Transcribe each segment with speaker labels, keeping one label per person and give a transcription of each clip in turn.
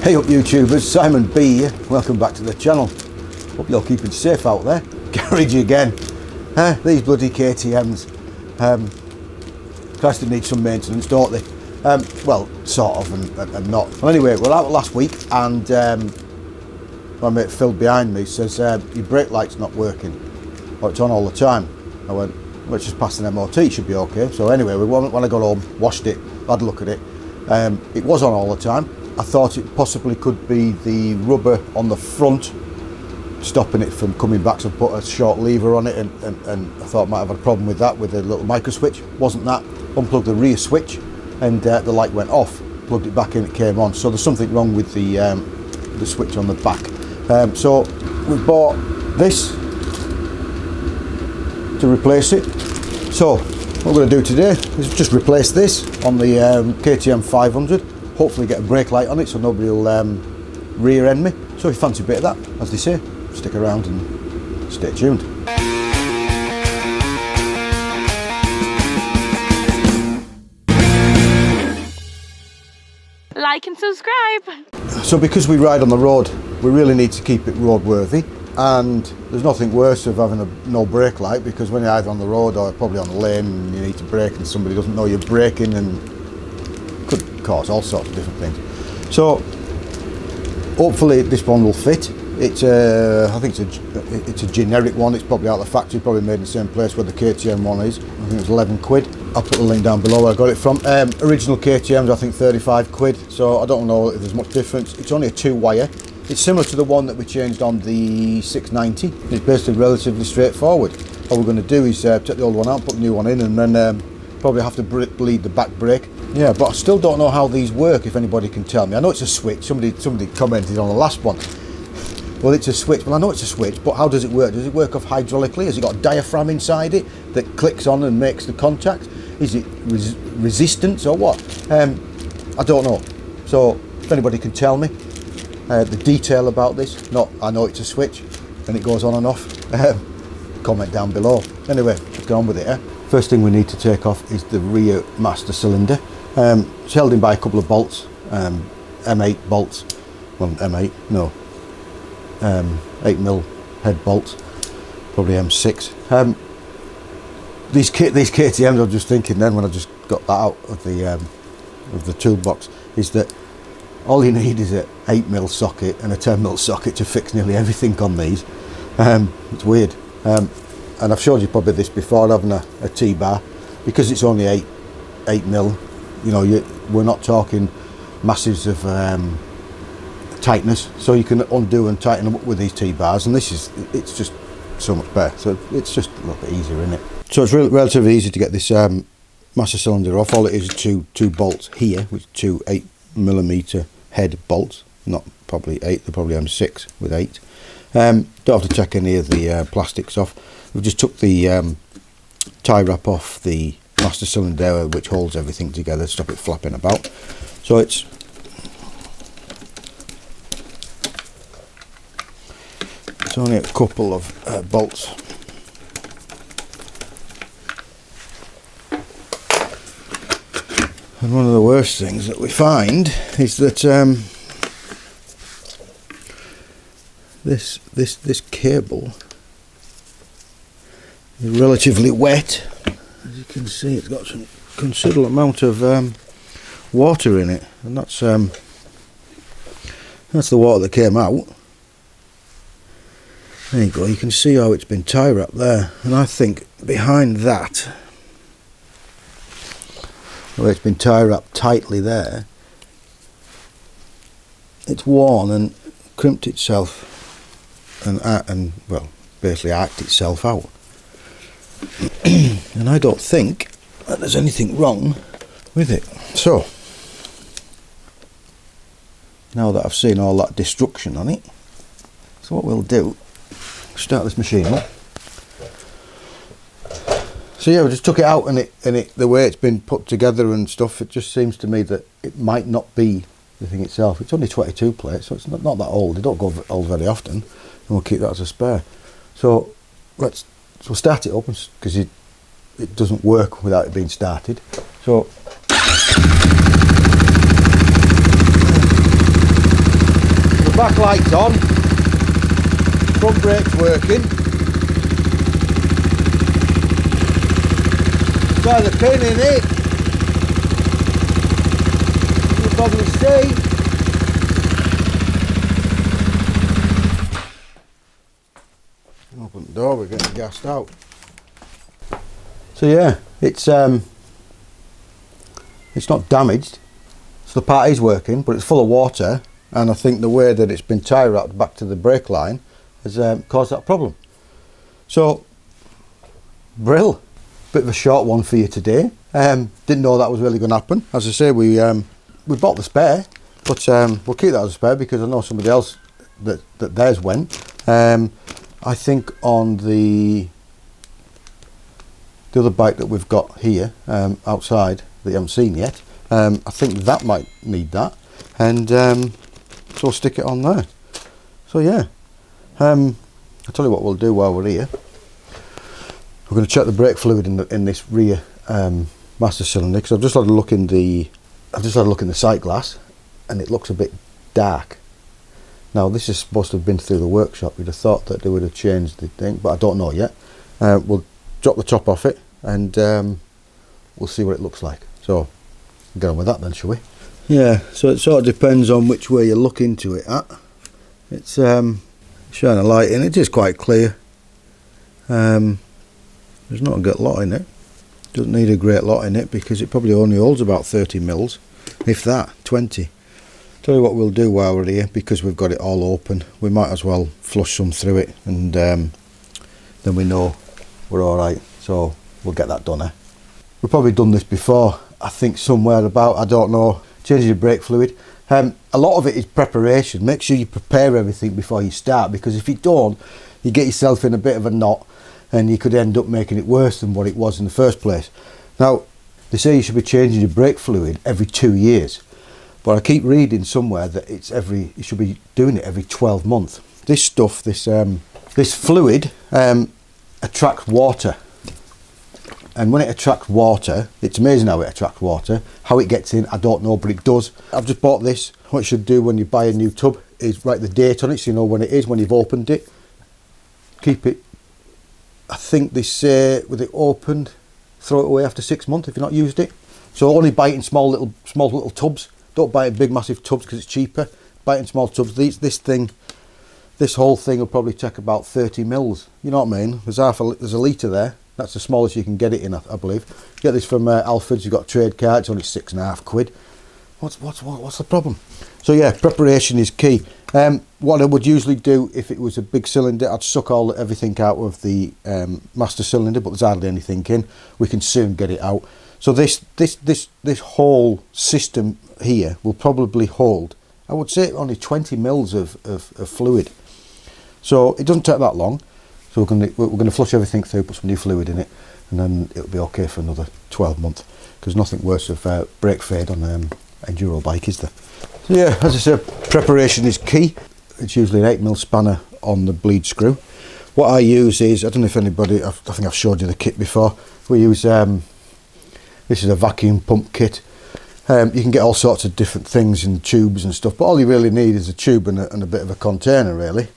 Speaker 1: Hey up YouTubers, Simon B here. Welcome back to the channel. Hope you're keeping safe out there. Garage again. These bloody KTMs. Christ, they need some maintenance, don't they? Well, sort of and not. Well, anyway, we're out last week and my mate Phil behind me says your brake light's not working, or it's on all the time. I went, well, it's just past an MOT, it should be okay. So anyway, when I got home, washed it, had a look at it. It was on all the time. I thought it possibly could be the rubber on the front stopping it from coming back, so I put a short lever on it and I thought I might have a problem with that, with a little micro switch. Wasn't that. Unplugged the rear switch and the light went off. Plugged it back in, it came on. So there's something wrong with the switch on the back. So we bought this to replace it. So what we're going to do today is just replace this on the KTM 500. Hopefully get a brake light on it so nobody will rear end me. So if you fancy a bit of that, as they say, stick around and stay tuned.
Speaker 2: Like and subscribe.
Speaker 1: So because we ride on the road, we really need to keep it roadworthy, and there's nothing worse of having no brake light, because when you're either on the road or probably on the lane and you need to brake and somebody doesn't know you're braking, and could cause all sorts of different things. So hopefully this one will fit. It's I think it's a generic one. It's probably out of the factory, probably made in the same place where the KTM one is. I think it's 11 quid. I'll put the link down below where I got it from. Original KTMs, I think 35 quid. So I don't know if there's much difference. It's only a 2-wire. It's similar to the one that we changed on the 690. It's basically relatively straightforward. All we're going to do is take the old one out, put the new one in, and then probably have to bleed the back brake. Yeah, but I still don't know how these work, if anybody can tell me. I know it's a switch. Somebody commented on the last one. Well, it's a switch. Well, I know it's a switch, but how does it work? Does it work off hydraulically? Has it got a diaphragm inside it that clicks on and makes the contact? Is it resistance or what? I don't know. So if anybody can tell me the detail about this, I know it's a switch and it goes on and off, comment down below. Anyway, let's go on with it. First thing we need to take off is the rear master cylinder. It's held in by a couple of bolts, M8 bolts. Well, M8, no. 8mm head bolts, probably M6. These KTMs, I was just thinking then when I just got that out of the toolbox, is that all you need is an 8mm socket and a 10mm socket to fix nearly everything on these. It's weird. And I've showed you probably this before, having a T-bar, because it's only 8mm. You know, we're not talking masses of tightness, so you can undo and tighten them up with these T-bars, and it's just so much better. So it's just a little bit easier, isn't it? So it's relatively easy to get this master cylinder off. All it is two bolts here, which are two 8mm head bolts, not probably 8, they're probably M6 with 8. Don't have to take any of the plastics off. We've just took the tie wrap off the master cylinder, which holds everything together, stop it flapping about. So it's only a couple of bolts. And one of the worst things that we find is that this cable is relatively wet. As you can see, it's got some considerable amount of water in it, and that's the water that came out. There you go, you can see how it's been tie wrapped there, and I think behind that, where it's been tie wrapped tightly there, it's worn and crimped itself and well, basically arced itself out. And I don't think that there's anything wrong with it. So now that I've seen all that destruction on it, so what we'll do, start this machine up. So yeah, we just took it out, and the way it's been put together and stuff, it just seems to me that it might not be the thing itself. It's only 22 plates, so it's not that old. They don't go old very often, and we'll keep that as a spare. So we'll start it up, because it doesn't work without it being started. So back light's on, front brake's working. So the pin in it, you'll probably see. Open the door, we're getting gassed out. So yeah, it's not damaged. So the part is working, but it's full of water, and I think the way that it's been tie wrapped back to the brake line has caused that problem. So, brill. Bit of a short one for you today. Didn't know that was really going to happen. As I say, we bought the spare, but we'll keep that as a spare because I know somebody else that theirs went. I think on the other bike that we've got here outside that you haven't seen yet, I think that might need that, and so we'll stick it on there. So yeah, I'll tell you what we'll do while we're here. We're going to check the brake fluid in this rear master cylinder, because I've just had a look in the sight glass, and it looks a bit dark. Now this is supposed to have been through the workshop. You'd have thought that they would have changed the thing, but I don't know yet. We'll drop the top off it, and we'll see what it looks like. So get on with that then, shall we? Yeah, so it sort of depends on which way you look into it at. It's shining a light in it. It is quite clear. There's not a great lot in it. Doesn't need a great lot in it because it probably only holds about 30 mils, if that, 20. Tell you what we'll do while we're here, because we've got it all open, we might as well flush some through it, and then we know we're alright. So we'll get that done. We've probably done this before, I think somewhere about, I don't know, changing your brake fluid. A lot of it is preparation. Make sure you prepare everything before you start, because if you don't, you get yourself in a bit of a knot, and you could end up making it worse than what it was in the first place. Now, they say you should be changing your brake fluid every 2 years, but I keep reading somewhere that you should be doing it every 12 months. This stuff, this fluid attracts water, and when it attracts water, it's amazing how it attracts water. How it gets in, I don't know, but it does. I've just bought this. What you should do when you buy a new tub is write the date on it, so you know when it is, when you've opened it. Keep it, I think they say with it opened, throw it away after 6 months if you've not used it. So only buy it in small little tubs. Don't buy it in big massive tubs because it's cheaper. Buy it in small tubs. This whole thing will probably take about 30 mils. You know what I mean? There's a litre there. That's the smallest you can get it in, I believe. Get this from Alfred's. You've got a trade card. It's only £6.50. What's the problem? So yeah, preparation is key. What I would usually do if it was a big cylinder, I'd suck everything out of the master cylinder, but there's hardly anything in. We can soon get it out. So this whole system here will probably hold, I would say, only 20 mils of fluid. So it doesn't take that long. So we're going to flush everything through, put some new fluid in it, and then it'll be okay for another 12 months. Because nothing worse of brake fade on enduro bike, is there? So yeah, as I said, preparation is key. It's usually an 8mm spanner on the bleed screw. What I use is, I don't know if anybody, I think I've showed you the kit before. We use, this is a vacuum pump kit. You can get all sorts of different things in tubes and stuff, but all you really need is a tube and a bit of a container, really.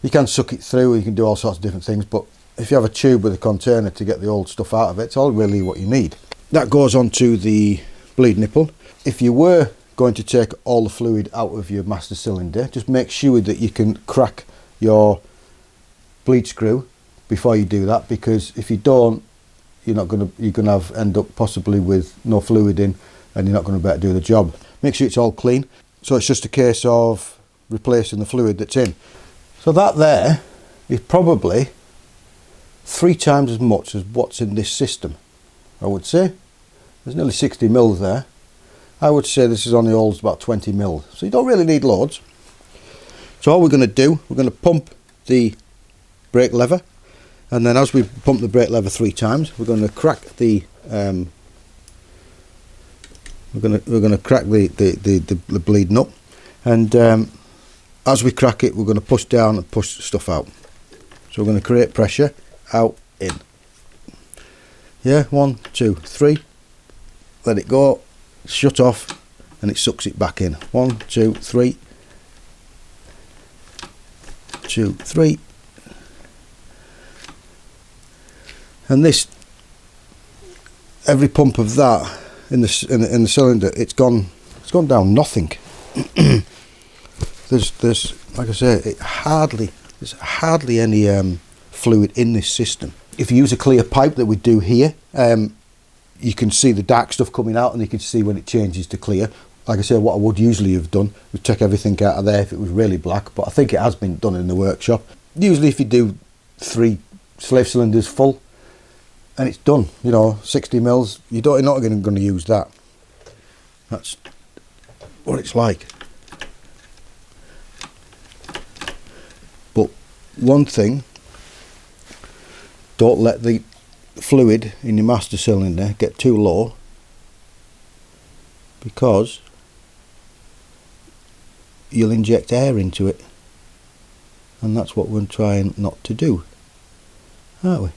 Speaker 1: You can suck it through, you can do all sorts of different things, but if you have a tube with a container to get the old stuff out of it, it's all really what you need. That goes onto the bleed nipple. If you were going to take all the fluid out of your master cylinder, just make sure that you can crack your bleed screw before you do that, because if you don't, you're going to end up possibly with no fluid in, and you're not going to be able to do the job. Make sure it's all clean. So it's just a case of replacing the fluid that's in. So that there is probably 3 times as much as what's in this system, I would say. There's nearly 60 mils there. I would say this is only holds about 20 mils, so you don't really need loads. So all we're going to do, we're going to pump the brake lever, and then as we pump the brake lever 3 times, we're going to crack the the bleed nut, and as we crack it, we're going to push down and push stuff out. So we're going to create pressure, out, in. Yeah, 1, 2, 3. Let it go, shut off, and it sucks it back in. 1, 2, 3. 2, 3. And this, every pump of that in the cylinder, it's gone down nothing. there's like I say, there's hardly any fluid in this system. If you use a clear pipe that we do here, you can see the dark stuff coming out, and you can see when it changes to clear. Like I say, what I would usually have done would take everything out of there if it was really black, but I think it has been done in the workshop. Usually if you do 3 slave cylinders full and it's done, you know, 60 mils, you're not going to use that. That's what it's like. But one thing, don't let the fluid in your master cylinder get too low, because you'll inject air into it, and that's what we're trying not to do, aren't we?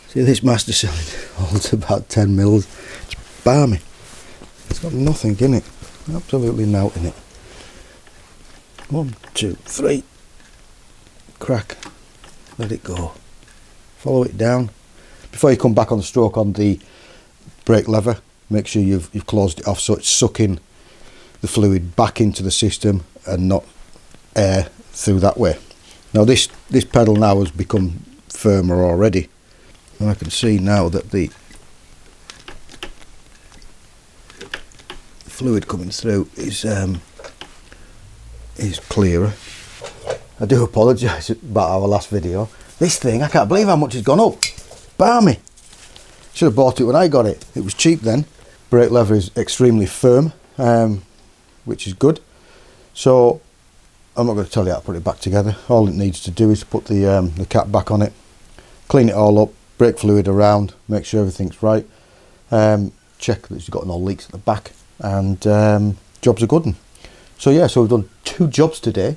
Speaker 1: See, this master cylinder holds about 10 mils. It's balmy. It's got nothing in it, absolutely nothing in it. 1, 2, 3. Crack. Let it go. Follow it down. Before you come back on the stroke on the brake lever, make sure you've closed it off so it's sucking the fluid back into the system and not air through that way. Now this pedal now has become firmer already, and I can see now that the fluid coming through is clearer. I do apologise about our last video. This thing, I can't believe how much it's gone up. Balmy. Should have bought it when I got it. It was cheap then. Brake lever is extremely firm, which is good. So I'm not going to tell you how to put it back together. All it needs to do is put the cap back on it, clean it all up, brake fluid around, make sure everything's right, check that it's got no leaks at the back, and jobs are good. So yeah, so we've done 2 jobs today.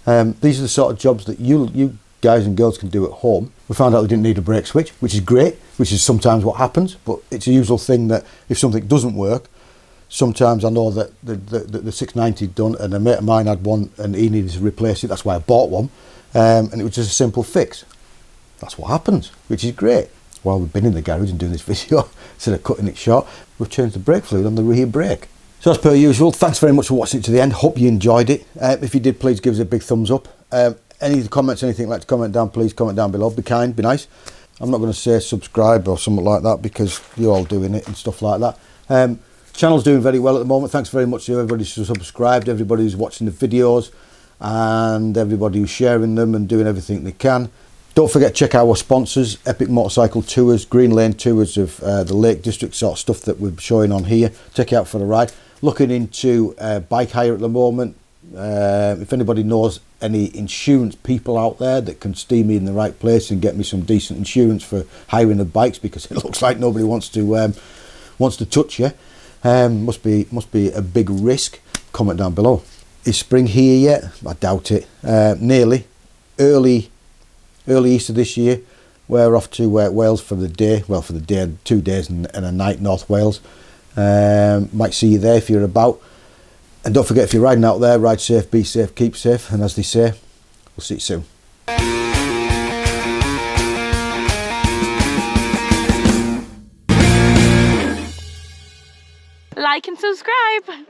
Speaker 1: These are the sort of jobs that you guys and girls can do at home. We found out we didn't need a brake switch, which is great, which is sometimes what happens, but it's a usual thing that if something doesn't work, sometimes I know that the 690 done, and a mate of mine had one and he needed to replace it. That's why I bought one, and it was just a simple fix. That's what happens, which is great. While we've been in the garage and doing this video, instead of cutting it short, we've changed the brake fluid on the rear brake. So as per usual, thanks very much for watching it to the end. Hope you enjoyed it. If you did, please give us a big thumbs up. Any comments, anything you'd like to comment down, please comment down below. Be kind, be nice. I'm not going to say subscribe or something like that, because you're all doing it and stuff like that. Channel's doing very well at the moment. Thanks very much to everybody who's subscribed, everybody who's watching the videos, and everybody who's sharing them and doing everything they can. Don't forget to check our sponsors, Epic Motorcycle Tours, Green Lane Tours of the Lake District, sort of stuff that we're showing on here. Check it out for the ride. Looking into bike hire at the moment. If anybody knows any insurance people out there that can steer me in the right place and get me some decent insurance for hiring of bikes, because it looks like nobody wants to touch you. Must be a big risk. Comment down below. Is spring here yet? I doubt it. Nearly. Early Easter this year. We're off to Wales for the day. Well, for the day, 2 days and a night, North Wales. Might see you there if you're about. And don't forget, if you're riding out there, ride safe, be safe, keep safe. And as they say, we'll see you soon.
Speaker 2: Like and subscribe.